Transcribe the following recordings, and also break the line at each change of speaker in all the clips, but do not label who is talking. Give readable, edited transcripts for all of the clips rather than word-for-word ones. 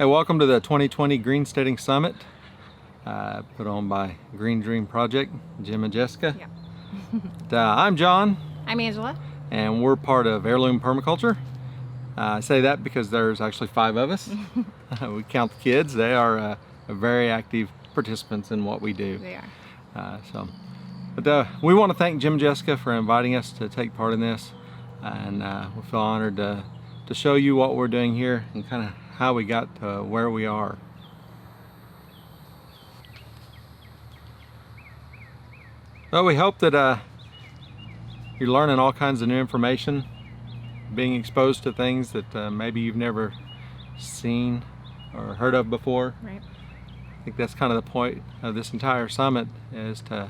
welcome to the 2020 Greensteading Summit, put on by Green Dream Project, Jim and Jessica.
Yeah.
I'm John.
I'm Angela.
And we're part of Heirloom Permaculture. I say that because there's actually 5 of us. We count the kids. They are very active participants in what we do.
They are.
But we want to thank Jim and Jessica for inviting us to take part in this. And we feel honored to show you what we're doing here and kind of how we got to where we are. Well, we hope that you're learning all kinds of new information, being exposed to things that maybe you've never seen or heard of before.
Right.
I think that's kind of the point of this entire summit, is to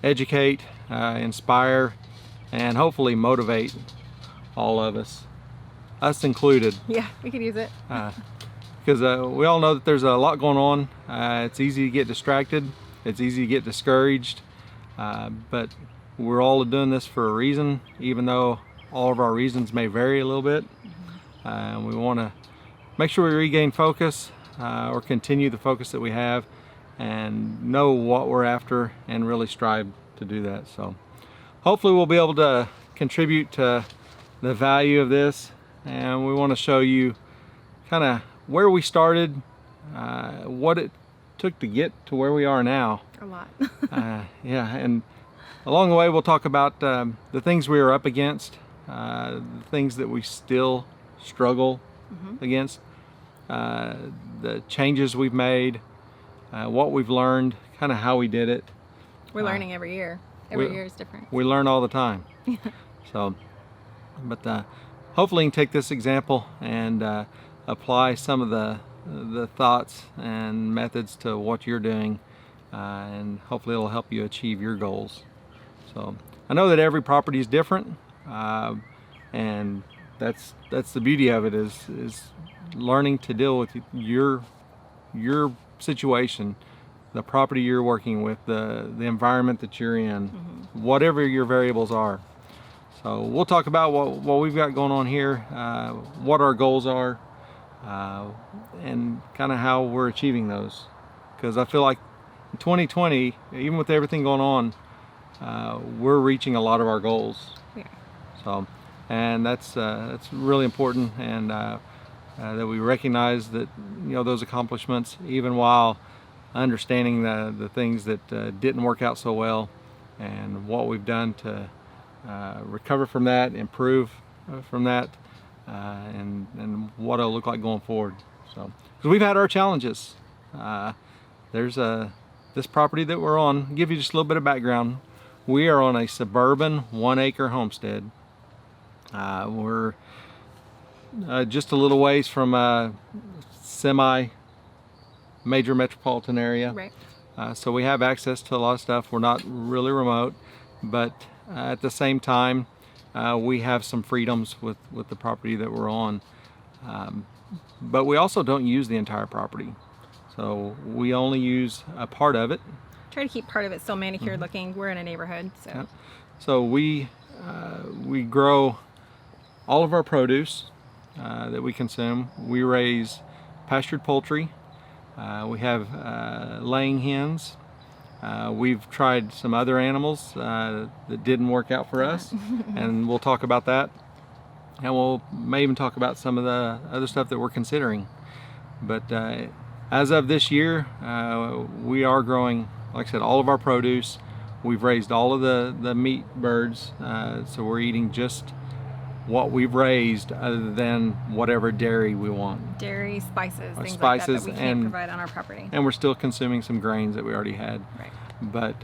educate, inspire, and hopefully motivate all of us included.
Yeah, we could use it.
Because we all know that there's a lot going on. It's easy to get distracted. It's easy to get discouraged. But we're all doing this for a reason, even though all of our reasons may vary a little bit. We want to make sure we regain focus or continue the focus that we have and know what we're after and really strive to do that. So hopefully we'll be able to contribute to the value of this, and we want to show you kind of where we started, what it took to get to where we are now.
A lot.
Yeah, and along the way we'll talk about the things we are up against, the things that we still struggle against, the changes we've made, what we've learned, kind of how we did it.
We're learning every year. Every year is different.
We learn all the time. So, but hopefully you can take this example and apply some of the thoughts and methods to what you're doing, and hopefully it'll help you achieve your goals. So I know that every property is different, and that's the beauty of it, is learning to deal with your situation, the property you're working with, the environment that you're in, whatever your variables are. So we'll talk about what we've got going on here, what our goals are, and kind of how we're achieving those. Because I feel like in 2020, even with everything going on, we're reaching a lot of our goals.
Yeah.
So, and that's really important, and that we recognize that, you know, those accomplishments, even while understanding the things that didn't work out so well, and what we've done to recover from that, improve from that, and what it'll look like going forward. So, because we've had our challenges. There's this property that we're on. I'll give you just a little bit of background. We are on a suburban 1-acre homestead. We're just a little ways from a semi-major metropolitan area.
Right.
So we have access to a lot of stuff. We're not really remote, but at the same time, we have some freedoms with the property that we're on. But we also don't use the entire property. So we only use a part of it.
Try to keep part of it still manicured looking. We're in a neighborhood, so.
Yeah. So we grow all of our produce that we consume. We raise pastured poultry. We have laying hens. We've tried some other animals that didn't work out for us, and we'll talk about that. And we'll may even talk about some of the other stuff that we're considering. But as of this year, we are growing, like I said, all of our produce. We've raised all of the meat birds, so we're eating just what we've raised, other than whatever dairy we want.
Dairy, spices, things
spices,
like that we can't provide on our property.
And we're still consuming some grains that we already had.
Right.
But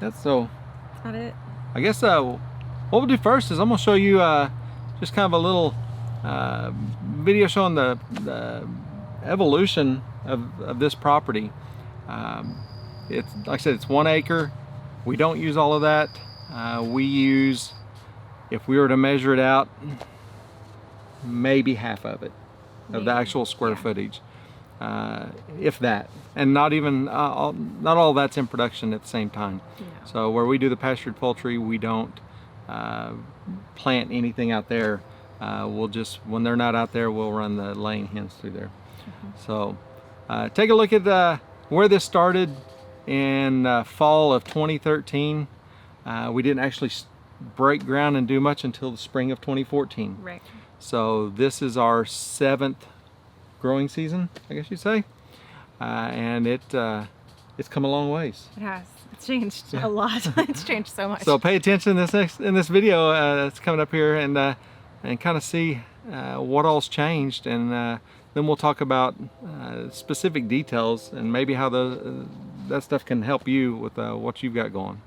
that's so.
That's not it.
I guess what we'll do first is I'm gonna show you just kind of a little video showing the evolution of this property. It's, like I said, it's 1 acre. We don't use all of that. We use, if we were to measure it out, maybe half of it, of the actual square footage, if that. And not even, not all that's in production at the same time.
No.
So where we do the pastured poultry, we don't plant anything out there. We'll just, when they're not out there, we'll run the laying hens through there. So take a look at where this started in fall of 2013. We didn't actually break ground and do much until the spring of 2014.
Right.
So this is our 7th growing season, I guess you'd say, and it's come a long ways.
It has. It's changed a lot. It's changed so much.
So pay attention in this video that's coming up here, and kind of see what all's changed, and then we'll talk about specific details and maybe how that stuff can help you with what you've got going.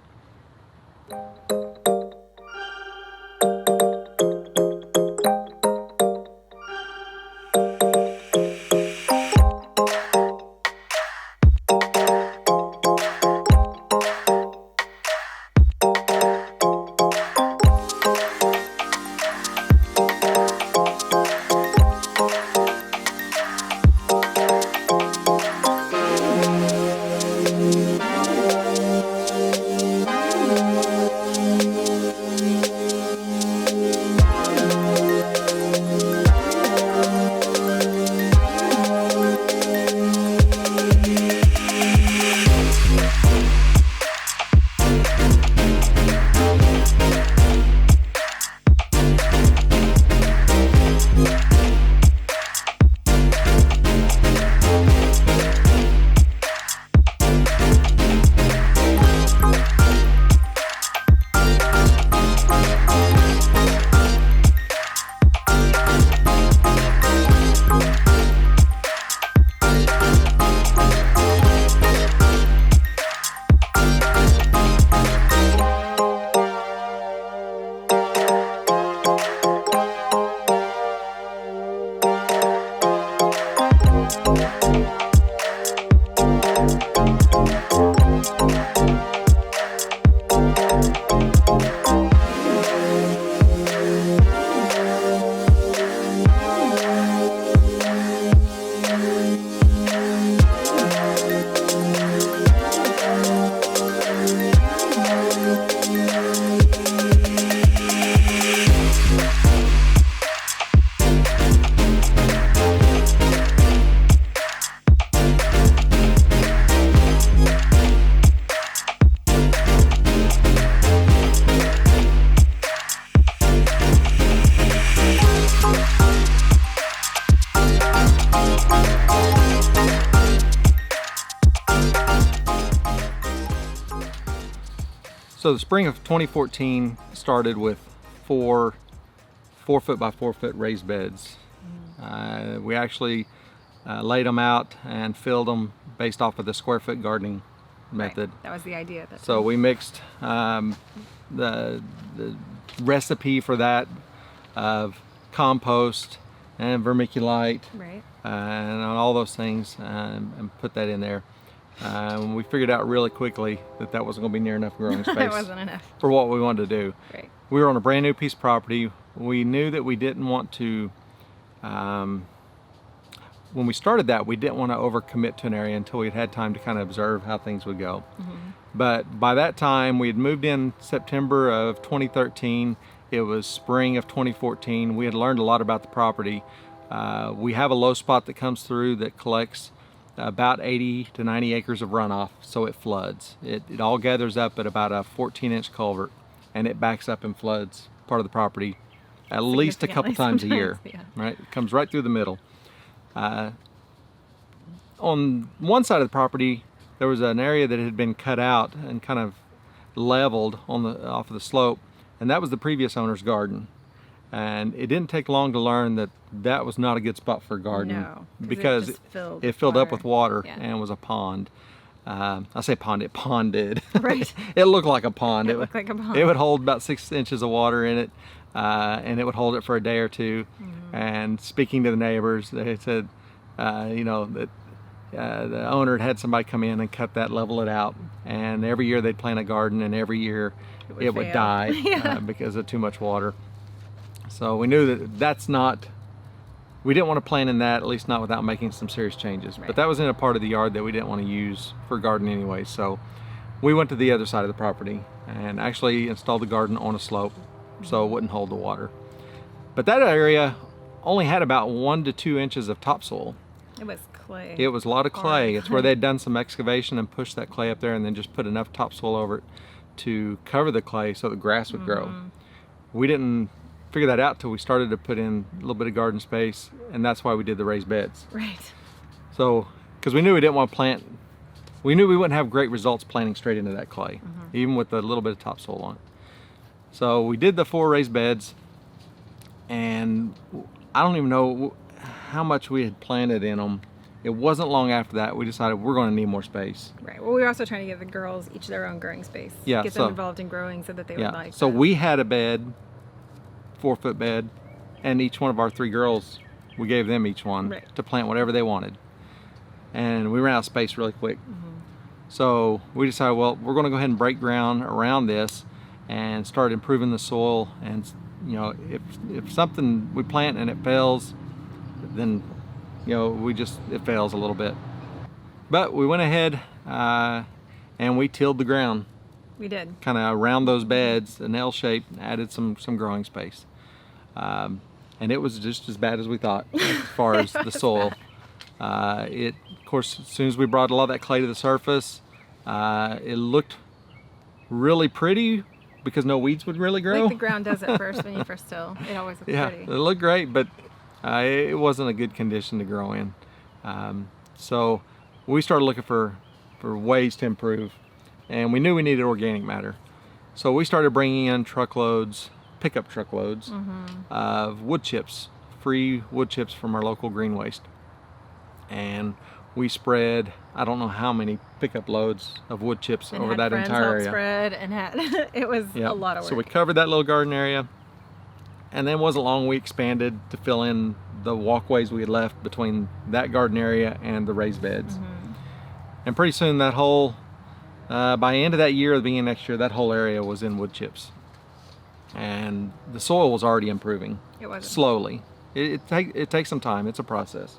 So the spring of 2014 started with four 4-foot by 4-foot raised beds. We actually laid them out and filled them based off of the square foot gardening method.
Right. That was the idea.
So we mixed the recipe for that of compost and vermiculite,
right,
and all those things, and put that in there. We figured out really quickly that wasn't going to be near enough growing space.
It wasn't enough
for what we wanted to do.
Right.
We were on a brand new piece of property. We knew that we didn't want to, when we started that, we didn't want to overcommit to an area until we'd had time to kind of observe how things would go. But by that time, we had moved in September of 2013. It was spring of 2014. We had learned a lot about the property. We have a low spot that comes through that collects about 80 to 90 acres of runoff, so it floods. It all gathers up at about a 14-inch culvert, and it backs up and floods part of the property at least a couple times a year.
Yeah.
Right? It comes right through the middle. On one side of the property, there was an area that had been cut out and kind of leveled off of the slope, and that was the previous owner's garden. And it didn't take long to learn that was not a good spot for gardening.
No,
because it filled up with water,
yeah,
and was a pond. I say pond, it ponded.
Right.
It looked like a pond.
It looked like a pond.
It would hold about 6 inches of water in it, and it would hold it for a day or two. And speaking to the neighbors, they said, that the owner had somebody come in and cut that, level it out, and every year they'd plant a garden, and every year it would die
Yeah.
because of too much water. So we knew we didn't want to plant in that, at least not without making some serious changes.
Right.
But that was in a part of the yard that we didn't want to use for gardening anyway. So we went to the other side of the property and actually installed the garden on a slope so it wouldn't hold the water. But that area only had about 1 to 2 inches of topsoil.
It was clay.
It was a lot of clay.
Hard.
It's where they'd done some excavation and pushed that clay up there and then just put enough topsoil over it to cover the clay so the grass would grow. We didn't figure that out till we started to put in a little bit of garden space, and that's why we did the raised beds.
Right.
So, because we knew we didn't want to plant, we knew we wouldn't have great results planting straight into that clay, even with a little bit of topsoil on it. So we did the 4 raised beds, and I don't even know how much we had planted in them. It wasn't long after that we decided we're going to need more space.
Right. Well, we were also trying to give the girls each their own growing space.
Yeah,
Get them involved in growing so that they would like
So
that.
we had a bed, 4-foot bed, and each one of our 3 girls, we gave them each one to plant whatever they wanted. And we ran out of space really quick. So we decided, well, we're going to go ahead and break ground around this and start improving the soil. And you know, if something we plant and it fails, then you know, it fails a little bit. But we went ahead and we tilled the ground.
We did.
Kind of around those beds, an L shape, added some growing space. And it was just as bad as we thought as far as the soil. Of course, as soon as we brought a lot of that clay to the surface, it looked really pretty because no weeds would really grow.
Like the ground does at first when you first till. It always looks pretty.
It looked great, but it wasn't a good condition to grow in. So we started looking for ways to improve, and we knew we needed organic matter. So we started bringing in truckloads, pickup truckloads of wood chips, free wood chips from our local green waste. And we spread, I don't know how many pickup loads of wood chips
and
over that entire area.
Spread and it was a lot of work.
So we covered that little garden area, and then it wasn't long we expanded to fill in the walkways we had left between that garden area and the raised beds. And pretty soon that whole, by the end of that year, or the beginning of next year, that whole area was in wood chips. And the soil was already improving.
It was
slowly. It takes some time. It's a process.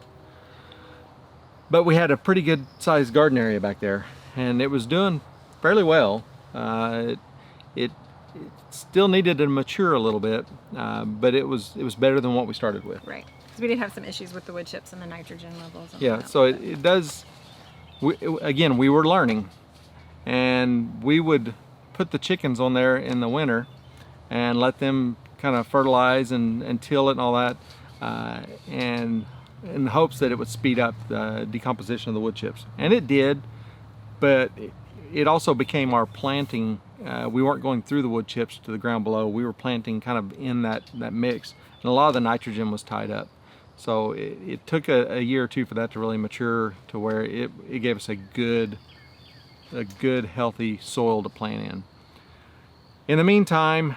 But we had a pretty good sized garden area back there, and it was doing fairly well. It still needed to mature a little bit, but it was better than what we started with.
Right, because we did have some issues with the wood chips and the nitrogen levels.
Yeah, so it does. Again, we were learning, and we would put the chickens on there in the winter and let them kind of fertilize and till it and all that, and in the hopes that it would speed up the decomposition of the wood chips. And it did, but it also became our planting. We weren't going through the wood chips to the ground below. We were planting kind of in that mix, and a lot of the nitrogen was tied up. So it took a year or two for that to really mature to where it gave us a good healthy soil to plant in. In the meantime,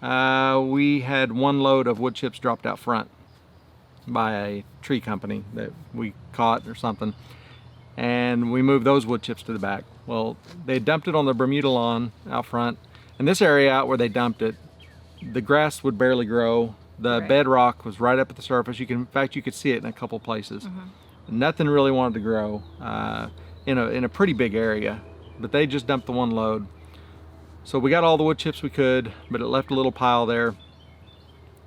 we had 1 load of wood chips dropped out front by a tree company that we caught or something, and we moved those wood chips to the back. Well, they dumped it on the Bermuda lawn out front, and this area out where they dumped it, the grass would barely grow. The bedrock was right up at the surface. In fact, you could see it in a couple places. Nothing really wanted to grow in a pretty big area, but they just dumped the 1 load. So we got all the wood chips we could, but it left a little pile there,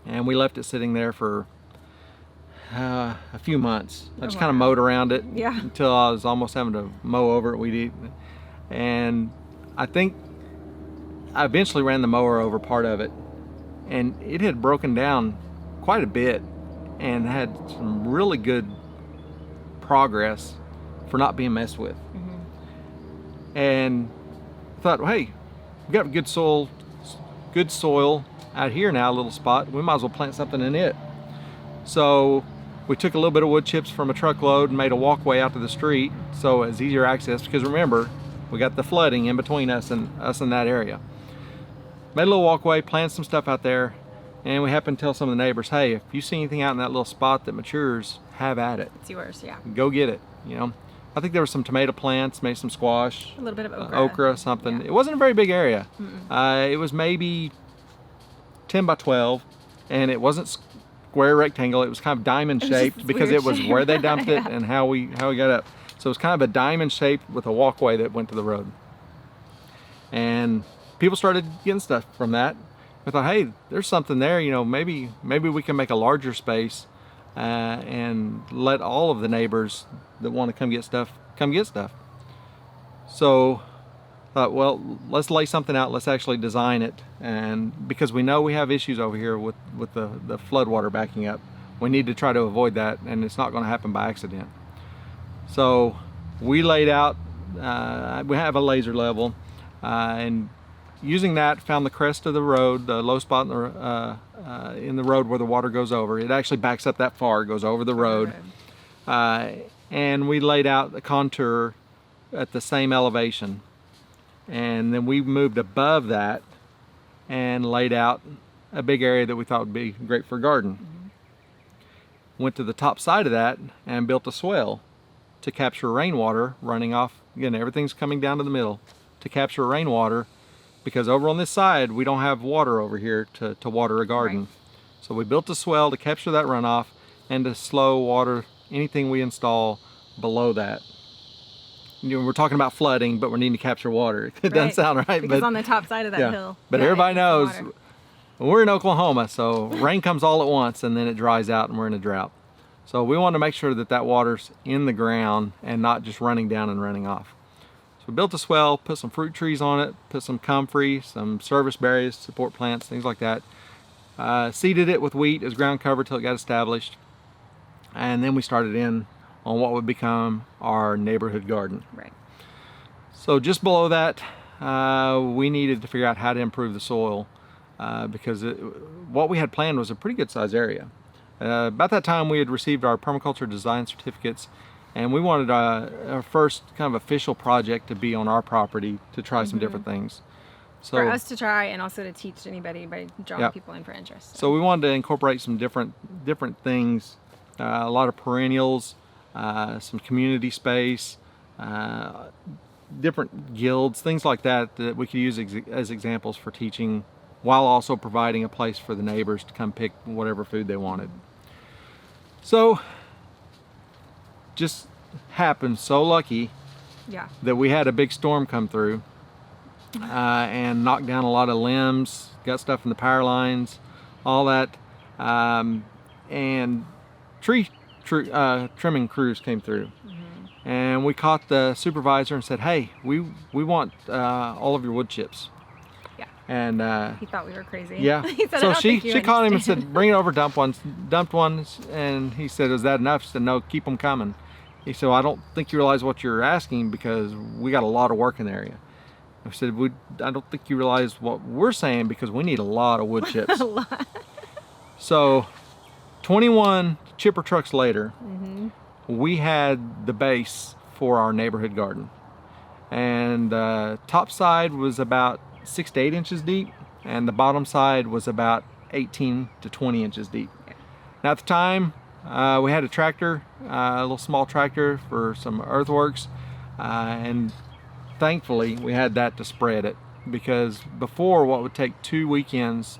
and we left it sitting there for a few months. I just kind of mowed around it until I was almost having to mow over it. We'd eat, and I think I eventually ran the mower over part of it, and it had broken down quite a bit and had some really good progress for not being messed with. And I thought, well, hey, we got good soil out here now, a little spot. We might as well plant something in it. So we took a little bit of wood chips from a truckload and made a walkway out to the street, so it's easier access, because remember, we got the flooding in between us and that area. Made a little walkway, planted some stuff out there, and we happened to tell some of the neighbors, hey, if you see anything out in that little spot that matures, have at it.
It's yours, yeah.
Go get it, you know. I think there were some tomato plants, maybe some squash.
A little bit of
okra, something. Yeah. It wasn't a very big area. It was maybe 10 by 12, and it wasn't square rectangle. It was kind of diamond shaped because it was where they dumped it and how we got up. So it was kind of a diamond shape with a walkway that went to the road. And people started getting stuff from that. I thought, hey, there's something there. You know, maybe we can make a larger space and let all of the neighbors that want to come get stuff come get stuff. So thought, well, let's lay something out, let's actually design it, and because we know we have issues over here with the flood water backing up, we need to try to avoid that, and it's not going to happen by accident. So we laid out, we have a laser level, and using that, found the crest of the road, the low spot in the road where the water goes over. It actually backs up that far, it goes over the road. And we laid out the contour at the same elevation. And then we moved above that and laid out a big area that we thought would be great for a garden. Went to the top side of that and built a swale to capture rainwater running off. Again, everything's coming down to the middle to capture rainwater, because over on this side we don't have water over here to water a garden.
Right.
So we built a swale to capture that runoff and to slow water anything we install below that. You know, we're talking about flooding, but we're needing to capture water. It doesn't sound right,
because
but
on the top side of that hill.
But
yeah,
everybody knows
water.
we're in Oklahoma, so rain comes all at once and then it dries out and we're in a drought. So we want to make sure that that water's in the ground and not just running down and running off. So we built a swell, put some fruit trees on it, put some comfrey, some service berries, support plants, things like that. Seeded it with wheat as ground cover till it got established. And then we started in on what would become our neighborhood garden.
Right.
So just below that, we needed to figure out how to improve the soil, because what we had planned was a pretty good size area. About that time we had received our permaculture design certificates, and we wanted our first kind of official project to be on our property to try some different things. So,
for us to try, and also to teach anybody by drawing people in for interest.
So we wanted to incorporate some different things, a lot of perennials, some community space, different guilds, things like that that we could use as examples for teaching, while also providing a place for the neighbors to come pick whatever food they wanted. So just happened so lucky that we had a big storm come through and knocked down a lot of limbs, got stuff in the power lines, all that, and trimming crews came through. And we caught the supervisor and said, hey, we want all of your wood chips. And
he thought we were crazy.
Yeah.
He said,
So she caught him and said, bring it over, dumped one, and he said, is that enough? She said, no, keep them coming. He said, well, I don't think you realize what you're asking, because we got a lot of work in the area. I said, I don't think you realize what we're saying, because we need a lot of wood chips.
A lot. So
21 chipper trucks later, we had the base for our neighborhood garden. And the top side was about 6 to 8 inches deep, and the bottom side was about 18 to 20 inches deep. Now at the time, we had a tractor, a little small tractor for some earthworks, and thankfully we had that to spread it, because before, what would take 2 weekends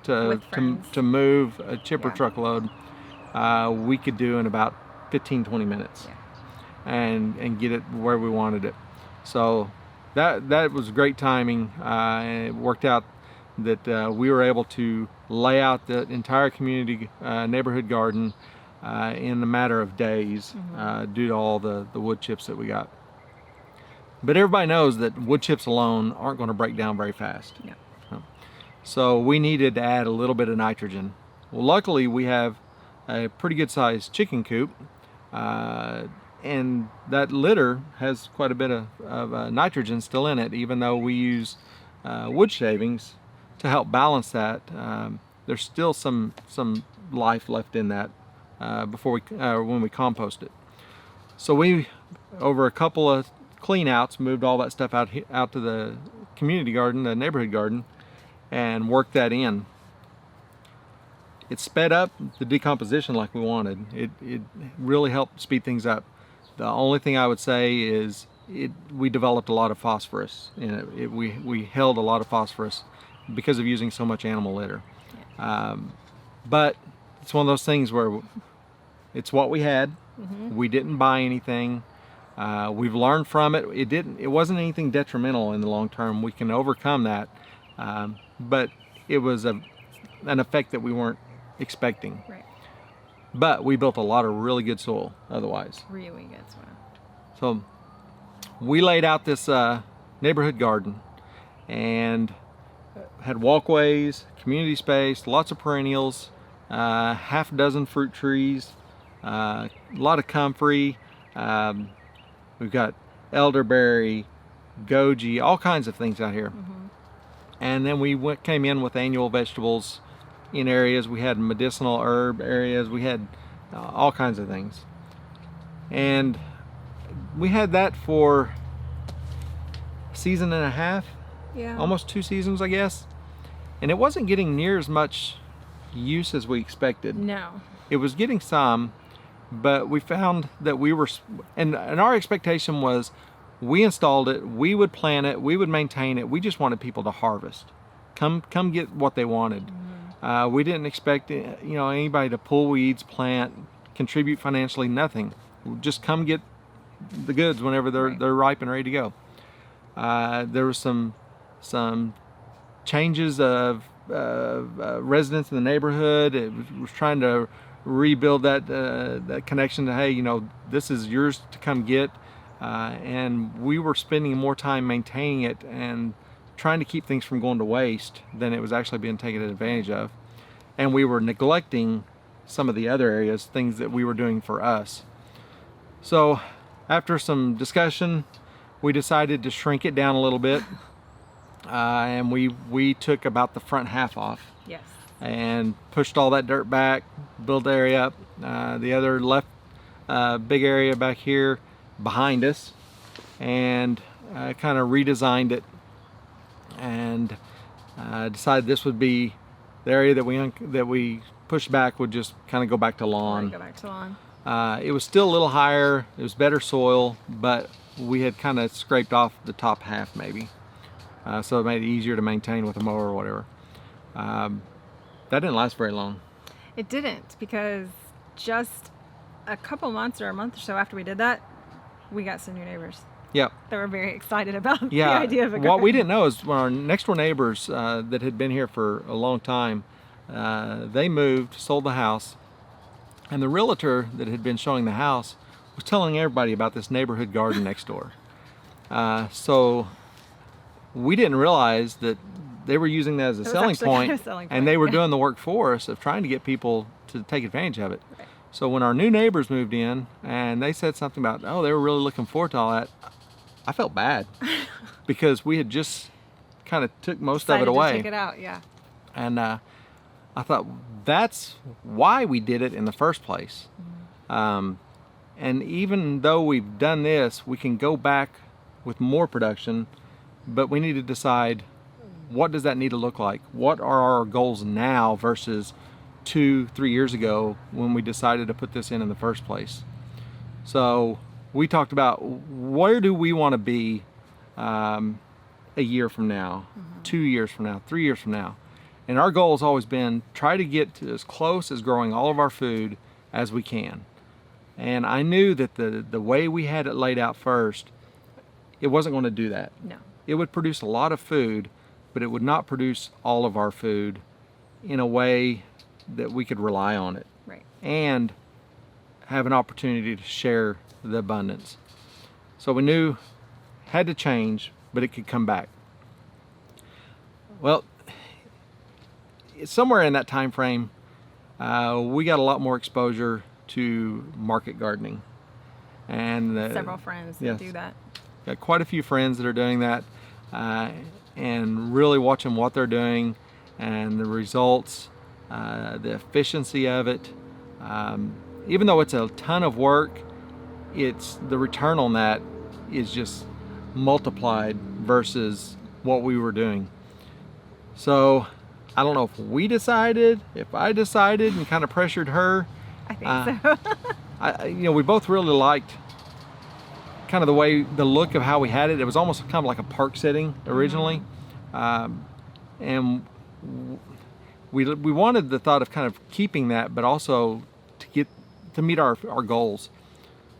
to move a chipper truckload, we could do in about 15-20 minutes and get it where we wanted it. So that was great timing, and it worked out that we were able to lay out the entire community neighborhood garden in a matter of days, due to all the wood chips that we got. But everybody knows that wood chips alone aren't going to break down very fast. So we needed to add a little bit of nitrogen. Well, luckily we have a pretty good sized chicken coop, and that litter has quite a bit of nitrogen still in it, even though we use wood shavings to help balance that. There's still some life left in that when we compost it. So we, over a couple of clean outs, moved all that stuff out to the community garden, the neighborhood garden, and worked that in. It sped up the decomposition like we wanted. It really helped speed things up. The only thing I would say is we developed a lot of phosphorus in it. We held a lot of phosphorus because of using so much animal litter. But it's one of those things where it's what we had. We didn't buy anything. We've learned from it. It wasn't anything detrimental in the long term. We can overcome that. But it was an effect that we weren't expecting. but we built a lot of really good soil otherwise.
Really good soil.
So we laid out this neighborhood garden and had walkways, community space, lots of perennials, half a dozen fruit trees, a lot of comfrey. We've got elderberry, goji, all kinds of things out here. And then we came in with annual vegetables in areas. We had medicinal herb areas. We had all kinds of things. And we had that for a season and a half,
Yeah.
almost 2 seasons, I guess. And it wasn't getting near as much use as we expected.
No.
It was getting some, but we found that we were, and our expectation was, we installed it, we would plant it, we would maintain it. We just wanted people to harvest, come get what they wanted. We didn't expect, anybody to pull weeds, plant, contribute financially, nothing. Just come get the goods whenever they're ripe and ready to go. There was some changes of residents in the neighborhood. It was trying to rebuild that connection to, hey, this is yours to come get. And we were spending more time maintaining it and trying to keep things from going to waste than it was actually being taken advantage of. And we were neglecting some of the other areas, things that we were doing for us. So after some discussion, we decided to shrink it down a little bit. And we took about the front half off.
Yes.
And pushed all that dirt back, built the area up. The other left big area back here behind us, and kind of redesigned it, and decided this would be the area that we pushed back would just kind of go back to lawn.
Go back to lawn.
It was still a little higher. It was better soil, but we had kind of scraped off the top half maybe, so it made it easier to maintain with a mower or whatever. That didn't last very long.
It didn't, because just a couple months or a month or so after we did that, we got some new neighbors.
Yep.
They were very excited about the
Yeah.
idea of a garden.
What we didn't know is when our next door neighbors that had been here for a long time, they moved, sold the house, and the realtor that had been showing the house was telling everybody about this neighborhood garden next door. So we didn't realize that they were using that as a selling point, and they were doing the work for us of trying to get people to take advantage of it.
Right.
So when our new neighbors moved in and they said something about, oh, they were really looking forward to all that, I felt bad because we had just kind of took most of it away.
To take it out, yeah.
And I thought that's why we did it in the first place. And even though we've done this, we can go back with more production, but we need to decide, what does that need to look like? What are our goals now versus 2-3 years ago when we decided to put this in the first place? So we talked about, where do we want to be a year from now, 2 years from now, 3 years from now? And our goal has always been try to get to as close as growing all of our food as we can. And I knew that the way we had it laid out first, it wasn't going to do that.
No.
It would produce a lot of food, but it would not produce all of our food in a way that we could rely on it.
Right.
And have an opportunity to share the abundance. So we knew had to change, but it could come back. Well, somewhere in that time frame, we got a lot more exposure to market gardening, and
Several friends that
yes,
do that.
got quite a few friends that are doing that, and really watching what they're doing and the results, the efficiency of it. Even though it's a ton of work, it's the return on that is just multiplied versus what we were doing. So I don't know if we decided, if I decided and kind of pressured her.
I think so.
We both really liked kind of the look of how we had it. It was almost kind of like a park setting originally. And we wanted the thought of kind of keeping that, but also to meet our goals.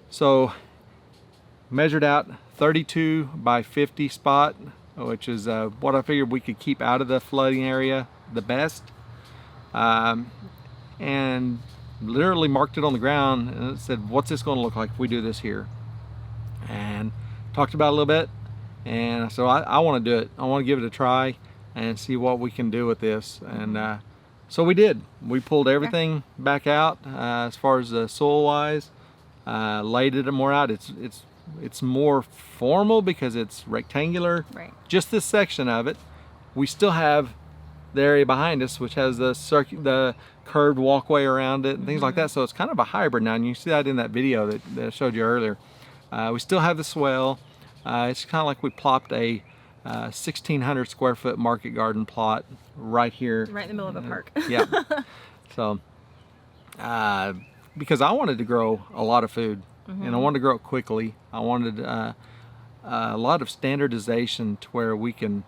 So measured out 32 by 50 spot, which is what I figured we could keep out of the flooding area the best. And literally marked it on the ground and it said, what's this going to look like if we do this here? And talked about it a little bit, and so I want to do it. I want to give it a try and see what we can do with this. And so we did. We pulled everything back out as far as the soil wise, laid it more out. It's more formal because it's rectangular.
Right.
Just this section of it. We still have the area behind us, which has the curved walkway around it and things like that. So it's kind of a hybrid now, and you see that in that video that I showed you earlier. We still have the swale. It's kind of like we plopped a 1,600 square foot market garden plot right here.
Right in the middle of a park.
Yeah. So, because I wanted to grow a lot of food, and I wanted to grow it quickly. I wanted a lot of standardization to where we can,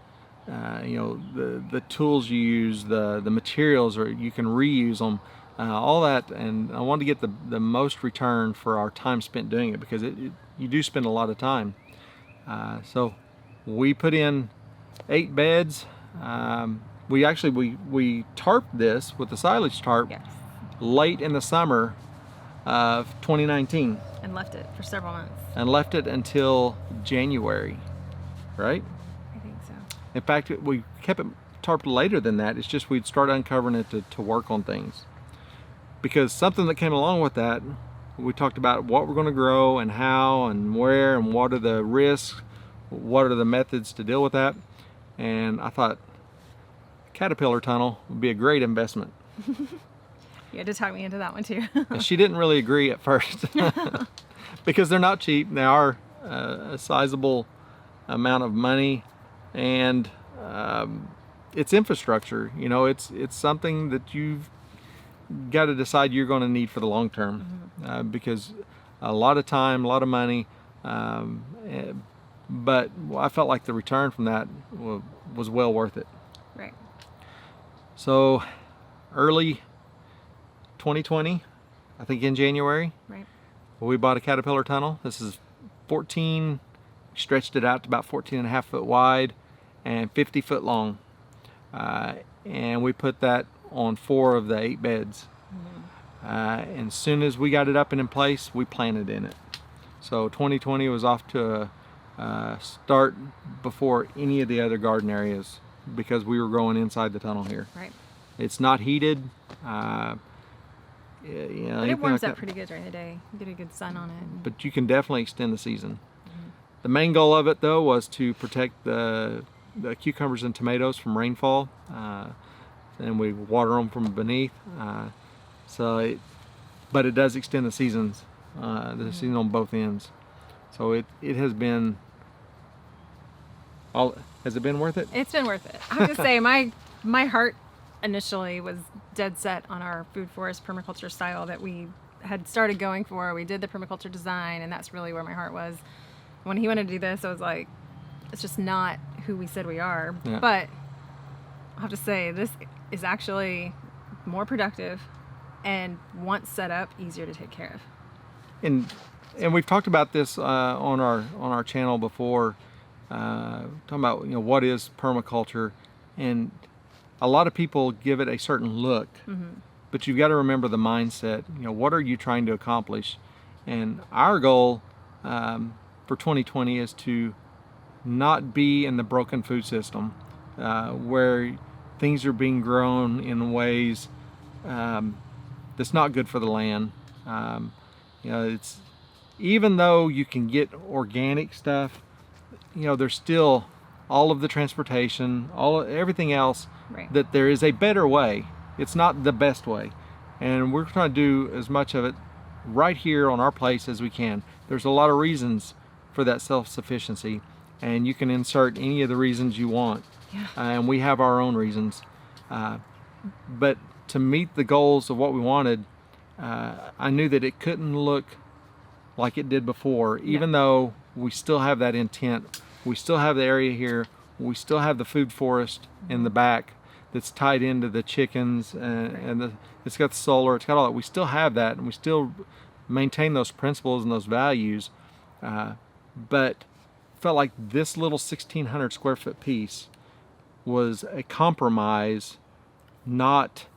the tools you use, the materials, or you can reuse them, all that. And I wanted to get the most return for our time spent doing it, because you do spend a lot of time. So we put in 8 beds. We tarped this with the silage tarp late in the summer of 2019.
And left it for several months.
And left it until January, right?
I think so.
In fact, we kept it tarped later than that. It's just we'd start uncovering it to work on things. Because something that came along with that, we talked about what we're going to grow and how and where and what are the risks, what are the methods to deal with that. And I thought caterpillar tunnel would be a great investment.
You had to talk me into that one too.
And she didn't really agree at first because they're not cheap. They are a sizable amount of money, and it's infrastructure. You know, it's something that you've got to decide you're going to need for the long term, because a lot of time, a lot of money, but I felt like the return from that was well worth it.
Right.
So early 2020, I think in January,
right,
we bought a caterpillar tunnel. This is 14, stretched it out to about 14.5 foot wide and 50 foot long, and we put that on 4 of the 8 beds. And as soon as we got it up and in place, we planted in it. So 2020 was off to a start before any of the other garden areas, because we were growing inside the tunnel here.
Right.
It's not heated.
But it warms up pretty good during the day. You get a good sun on it.
But you can definitely extend the season. The main goal of it, though, was to protect the cucumbers and tomatoes from rainfall. And we water them from beneath. But it does extend the seasons, season on both ends. So it has been has it been worth it?
It's been worth it. I have to say, my heart initially was dead set on our food forest permaculture style that we had started going for. We did the permaculture design, and that's really where my heart was. When he wanted to do this, I was like, it's just not who we said we are.
Yeah.
But I have to say, this is actually more productive, and once set up, easier to take care of.
And we've talked about this on our channel before, talking about what is permaculture, and a lot of people give it a certain look, but you've got to remember the mindset. What are you trying to accomplish? And our goal for 2020 is to not be in the broken food system, where things are being grown in ways that's not good for the land. It's, even though you can get organic stuff, there's still all of the transportation, everything else.
Right.
That there is a better way. It's not the best way, and we're trying to do as much of it right here on our place as we can. There's a lot of reasons for that self-sufficiency, and you can insert any of the reasons you want.
Yeah.
And we have our own reasons, but to meet the goals of what we wanted, I knew that it couldn't look like it did before, even though we still have that intent. We still have the area here. We still have the food forest in the back that's tied into the chickens, and it's got the solar, it's got all that. We still have that, and we still maintain those principles and those values, but felt like this little 1,600 square foot piece was a compromise, not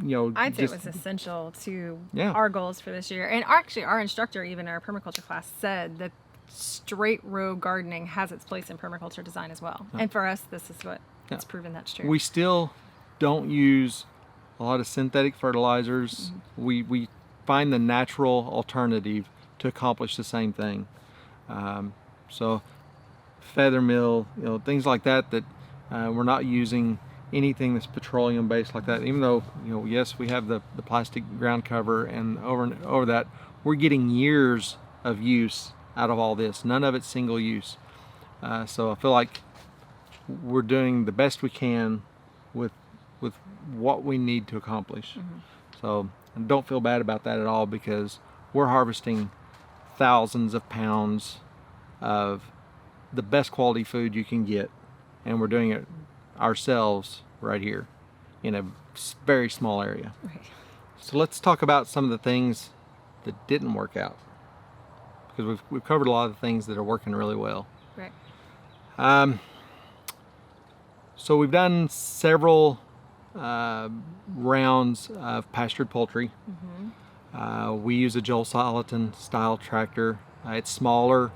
I'd say
just,
it was essential to
Yeah.
our goals for this year. And actually, our instructor, even our permaculture class, said that straight row gardening has its place in permaculture design as well. And for us, this is what it's proven that's true.
we still don't use a lot of synthetic fertilizers. We find the natural alternative to accomplish the same thing. So feather mill, things like that, we're not using anything that's petroleum based like that, even though, yes, we have the plastic ground cover, and over that, we're getting years of use out of all this. None of it's single use. So I feel like we're doing the best we can with what we need to accomplish. So don't feel bad about that at all, because we're harvesting thousands of pounds of the best quality food you can get, and we're doing it ourselves right here in a very small area.
Right.
So let's talk about some of the things that didn't work out, because we've covered a lot of the things that are working really well.
Right.
So we've done several rounds of pastured poultry. We use a Joel Salatin style tractor. It's smaller.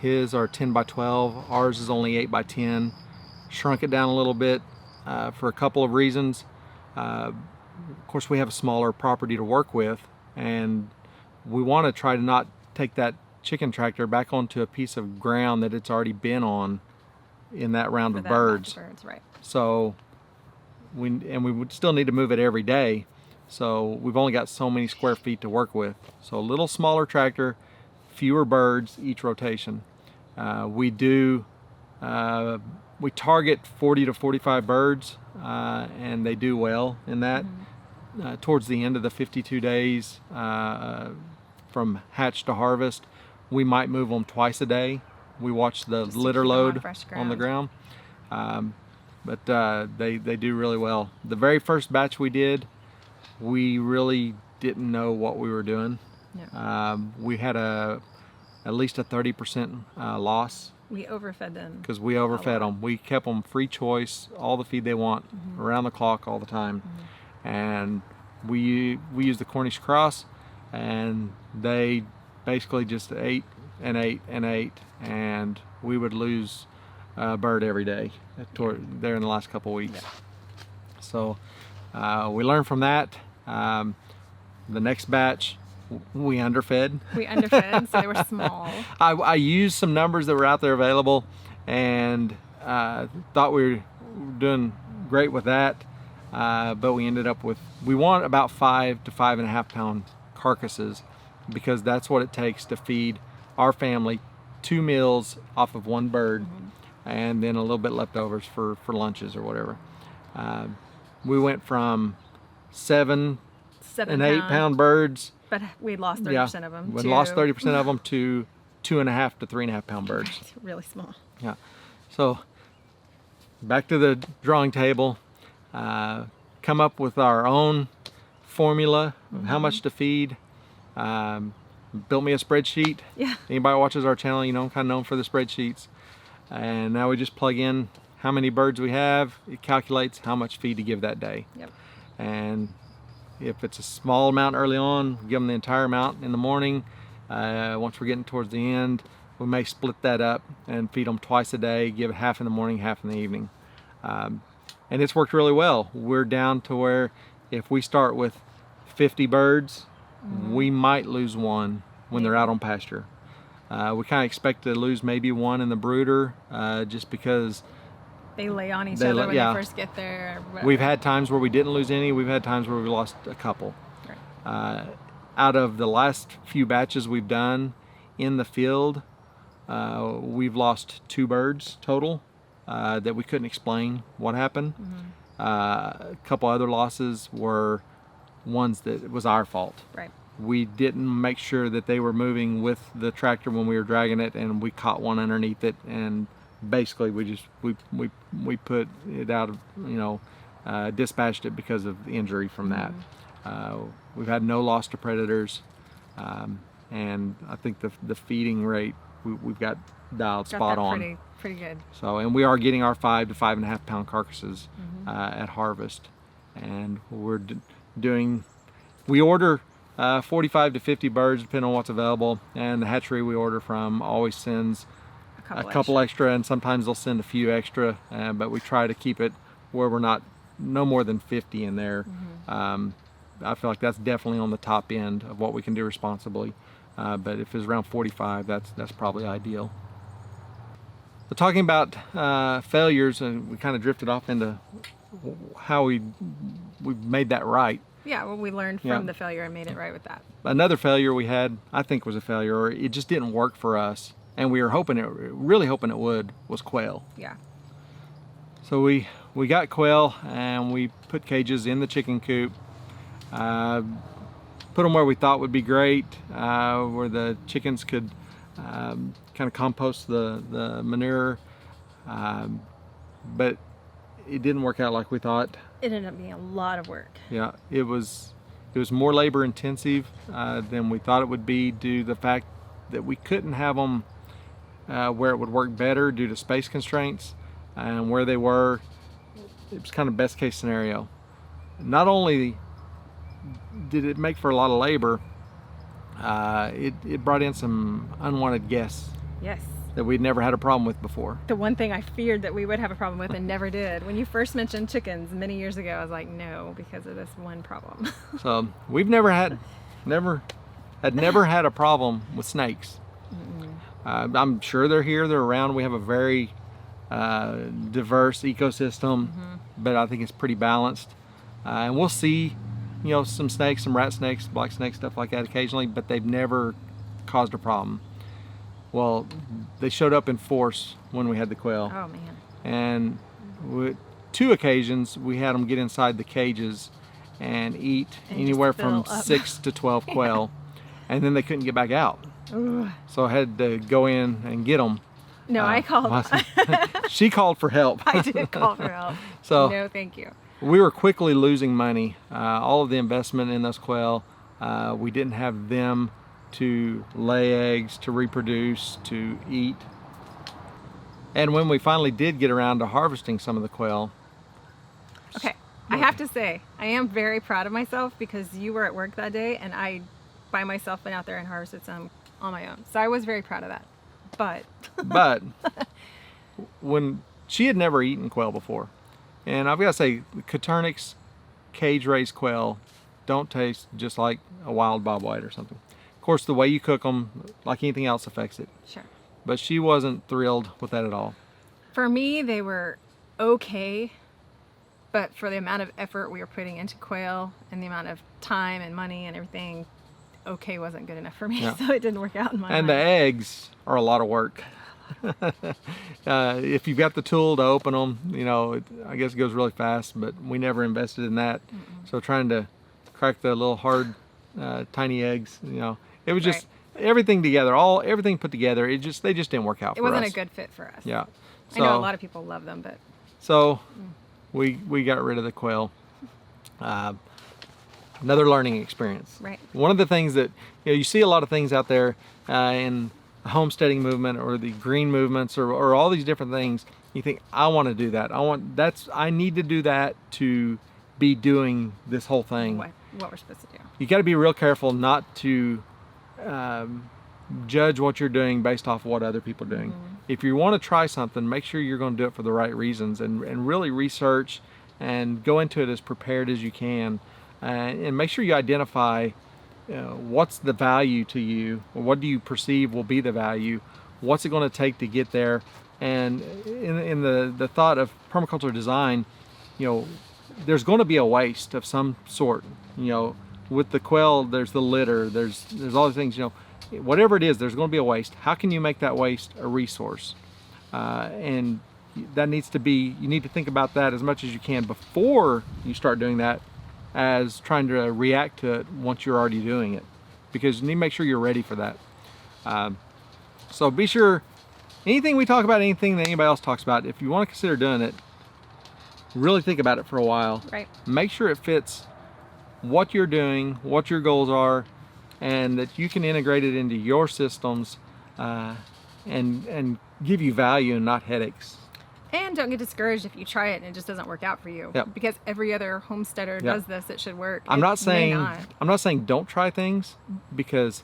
His are 10 by 12. Ours is only 8 by 10. Shrunk it down a little bit for a couple of reasons. Of course, we have a smaller property to work with, and we want to try to not take that chicken tractor back onto a piece of ground that it's already been on in that round of birds.
Right.
So we would still need to move it every day. So we've only got so many square feet to work with. So a little smaller tractor, fewer birds each rotation. We target 40 to 45 birds, and they do well in that. Towards the end of the 52 days from hatch to harvest, we might move them twice a day. We watch the litter load on the ground. But they do really well. The very first batch we did, we really didn't know what we were doing.
Yeah.
We had at least a 30% loss.
We overfed them.
Because we overfed them. We kept them free choice, all the feed they want, around the clock, all the time. And we used the Cornish cross, and they basically just ate and ate and ate, and we would lose a bird every day there in the last couple of weeks. So we learned from that. The next batch, we underfed.
So they were small.
I used some numbers that were out there available, and thought we were doing great with that, but we ended up with, we want about 5 to 5.5 pound carcasses, because that's what it takes to feed our family 2 meals off of 1 bird, and then a little bit leftovers for lunches or whatever. We went from 7 and 8 pound birds,
but we lost 30% of them.
We lost 30% of them to 2.5 to 3.5 pound birds.
Really small.
Yeah. So back to the drawing table. Come up with our own formula of how much to feed. Built me a spreadsheet.
Yeah.
Anybody watches our channel, I'm kind of known for the spreadsheets. And now we just plug in how many birds we have. It calculates how much feed to give that day.
Yep.
And if it's a small amount early on, give them the entire amount in the morning. Once we're getting towards the end, we may split that up and feed them twice a day, give it half in the morning, half in the evening. And it's worked really well. We're down to where if we start with 50 birds, we might lose 1 when they're out on pasture. We kind of expect to lose maybe 1 in the brooder, just because
they lay on each other when they first get there.
We've had times where we didn't lose any. We've had times where we lost a couple.
Right.
Out of the last few batches we've done in the field, we've lost 2 birds total that we couldn't explain what happened. A couple other losses were ones that it was our fault.
Right.
We didn't make sure that they were moving with the tractor when we were dragging it, and we caught one underneath it, and basically we put it out of, dispatched it because of the injury from that. We've had no loss to predators, and I think the feeding rate we've got dialed spot on.
Pretty good.
So, and we are getting our 5 to 5.5 pound carcasses at harvest, and we order 45 to 50 birds depending on what's available, and the hatchery we order from always sends a couple extra, and sometimes they'll send a few extra, but we try to keep it where we're no more than 50 in there. I feel like that's definitely on the top end of what we can do responsibly, but if it's around 45, that's probably ideal. So talking about failures, and we kind of drifted off into how we made that right.
Yeah, well, we learned from the failure and made it right with that.
Another failure we had, I think was a failure, or it just didn't work for us, and we were really hoping it would, was quail.
Yeah.
So we got quail, and we put cages in the chicken coop, put them where we thought would be great, where the chickens could kind of compost the manure, but it didn't work out like we thought.
It ended up being a lot of work.
Yeah, it was more labor intensive than we thought it would be, due to the fact that we couldn't have them where it would work better due to space constraints, and where they were, it was kind of best case scenario. Not only did it make for a lot of labor, it brought in some unwanted guests.
Yes.
That we'd never had a problem with before.
The one thing I feared that we would have a problem with and never did. When you first mentioned chickens many years ago, I was like, no, because of this one problem.
So we've never had a problem with snakes. I'm sure they're here, they're around. We have a very diverse ecosystem, but I think it's pretty balanced. And we'll see, some snakes, some rat snakes, black snakes, stuff like that occasionally, but they've never caused a problem. Well, they showed up in force when we had the quail.
Oh man.
And with 2 occasions we had them get inside the cages and eat anywhere from 6 to 12 quail, and then they couldn't get back out.
Ooh.
So I had to go in and get them.
No, I called.
She called for help.
I did call for help.
So
no, thank you.
We were quickly losing money. All of the investment in those quail, we didn't have them to lay eggs, to reproduce, to eat. And when we finally did get around to harvesting some of the quail.
Okay, I have to say, I am very proud of myself, because you were at work that day and I, by myself, went out there and harvested some on my own. So I was very proud of that. But
when she had never eaten quail before, and I've got to say, Coturnix cage-raised quail don't taste just like a wild bobwhite or something. Of course, the way you cook them, like anything else, affects it.
Sure.
But she wasn't thrilled with that at all.
For me, they were okay, but for the amount of effort we were putting into quail and the amount of time and money and everything, okay wasn't good enough for me, so it didn't work out in my mind.
And the eggs are a lot of work. If you've got the tool to open them, I guess it goes really fast, but we never invested in that. So trying to crack the little hard, tiny eggs, it was just everything together, everything put together. They just didn't work out for us.
It wasn't a good fit for us.
Yeah.
So, I know a lot of people love them, but.
So we got rid of the quail. Another learning experience.
Right.
One of the things that, you see a lot of things out there in the homesteading movement or the green movements or all these different things. You think, I want to do that. I need to do that to be doing this whole thing.
What we're supposed to do.
You got to be real careful not to judge what you're doing based off of what other people are doing. If you want to try something, make sure you're going to do it for the right reasons, and really research and go into it as prepared as you can, and make sure you identify what's the value to you, or what do you perceive will be the value, what's it going to take to get there. And in the thought of permaculture design, there's going to be a waste of some sort. With the quail, there's the litter, there's all the things, whatever it is, there's going to be a waste. How can you make that waste a resource? And that needs to be, you need to think about that as much as you can before you start doing that, as trying to react to it once you're already doing it, because you need to make sure you're ready for that. So be sure, anything we talk about, anything that anybody else talks about, if you want to consider doing it, really think about it for a while.
Right.
Make sure it fits what you're doing, what your goals are, and that you can integrate it into your systems and give you value and not headaches.
And don't get discouraged if you try it and it just doesn't work out for you.
Yep.
Because every other homesteader
Yep.
does this, it should work.
I'm
It
not
may
saying
not.
I'm not saying don't try things, because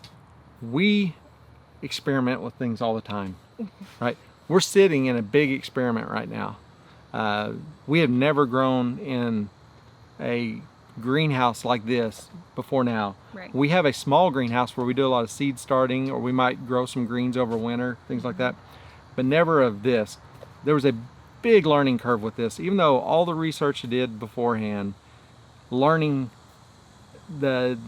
we experiment with things all the time, right? We're sitting in a big experiment right now. We have never grown in a greenhouse like this before now.
Right.
We have a small greenhouse where we do a lot of seed starting, or we might grow some greens over winter, things like that, but never of this. There was a big learning curve with this, even though all the research I did beforehand, learning the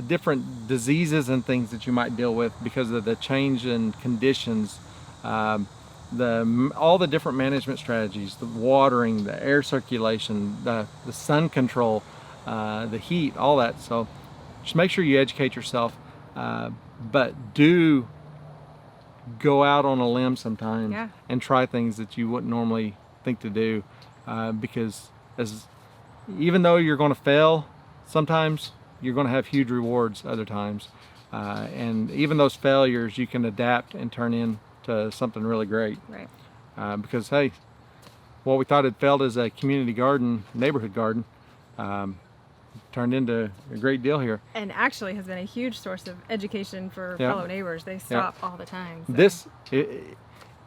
different diseases and things that you might deal with because of the change in conditions, all the different management strategies, the watering, the air circulation, the sun control, the heat, all that. So just make sure you educate yourself, but do go out on a limb sometimes.
Yeah.
And try things that you wouldn't normally think to do, because even though you're going to fail sometimes, you're going to have huge rewards other times, and even those failures you can adapt and turn into something really great.
Right.
Because hey, what we thought had failed as a community garden, neighborhood garden, turned into a great deal here.
And actually has been a huge source of education for fellow neighbors. They stop all the time. So.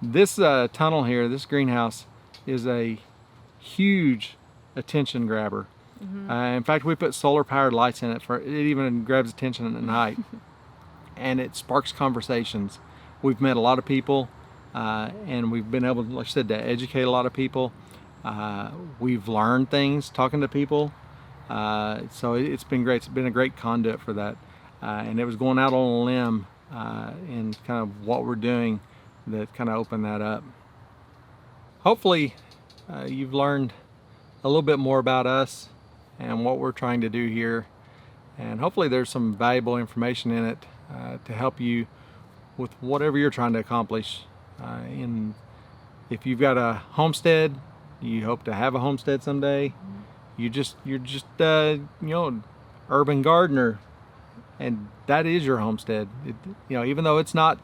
This tunnel here, this greenhouse, is a huge attention grabber. In fact, we put solar powered lights in it it even grabs attention at night. And it sparks conversations. We've met a lot of people, and we've been able, like I said, to educate a lot of people. We've learned things talking to people. So it's been great. It's been a great conduit for that. And it was going out on a limb in kind of what we're doing that kind of opened that up. Hopefully you've learned a little bit more about us and what we're trying to do here, and hopefully there's some valuable information in it to help you with whatever you're trying to accomplish. If you've got a homestead, you hope to have a homestead someday, you're just urban gardener, and that is your homestead. Even though it's not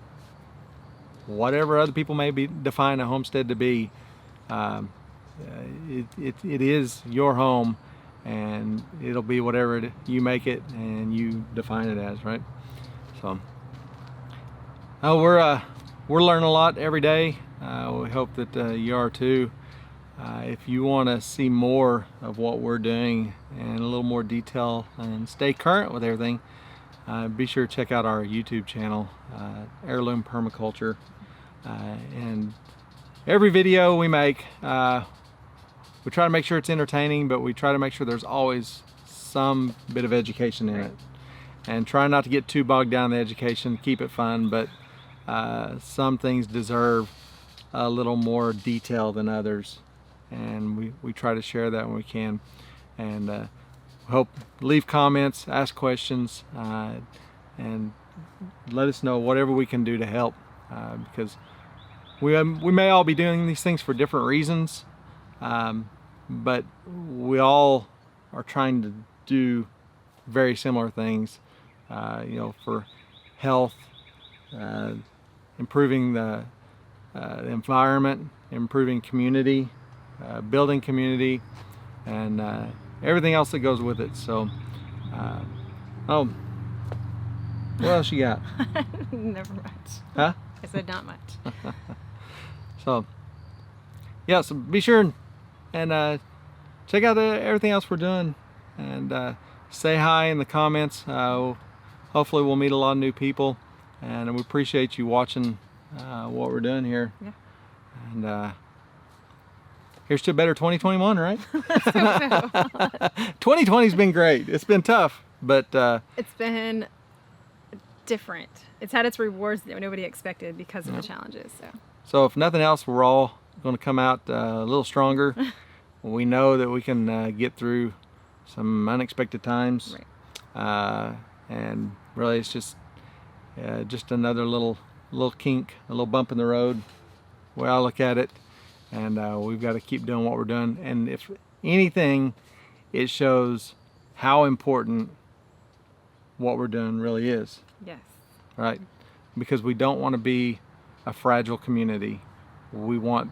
whatever other people may define a homestead to be, it is your home, and it'll be whatever you make it and you define it as, right? So we're learning a lot every day. We hope that you are too. If you want to see more of what we're doing and a little more detail and stay current with everything, be sure to check out our YouTube channel, Heirloom Permaculture. And every video we make, we try to make sure it's entertaining, but we try to make sure there's always some bit of education in it. And try not to get too bogged down in the education, keep it fun, but some things deserve a little more detail than others. And we try to share that when we can. And hope leave comments, ask questions, and let us know whatever we can do to help, because we may all be doing these things for different reasons, but we all are trying to do very similar things, for health, improving the environment, improving community, building community, and everything else that goes with it. So, what else you got?
Never much.
Huh?
I said not much.
So, yeah, so be sure and check out everything else we're doing, and say hi in the comments. Hopefully we'll meet a lot of new people, and we appreciate you watching what we're doing here.
Yeah.
And here's to a better 2021, right?
Let's hope so.
2020's been great. It's been tough, but
it's been different. It's had its rewards that nobody expected because of the challenges.
So if nothing else, we're all going to come out a little stronger. We know that we can get through some unexpected times, and really it's just another little kink, a little bump in the road, the way I look at it. And we've got to keep doing what we're doing. And if anything, it shows how important what we're doing really is.
Yes.
Right? Because we don't want to be a fragile community. We want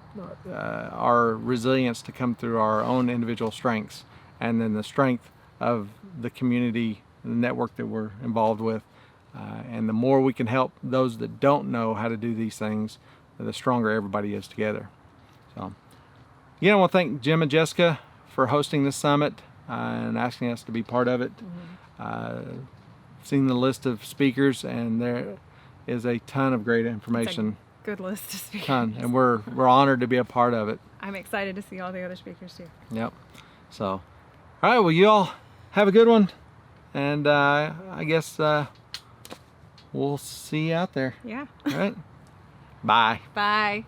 our resilience to come through our own individual strengths, and then the strength of the community, the network that we're involved with. And the more we can help those that don't know how to do these things, the stronger everybody is together. So, I want to thank Jim and Jessica for hosting this summit and asking us to be part of it. Seen the list of speakers, and there is a ton of great information.
Good list of speakers.
And we're honored to be a part of it.
I'm excited to see all the other speakers too.
Yep. So, all right. Well, you all have a good one, and I guess we'll see you out there.
Yeah.
All right. Bye.
Bye.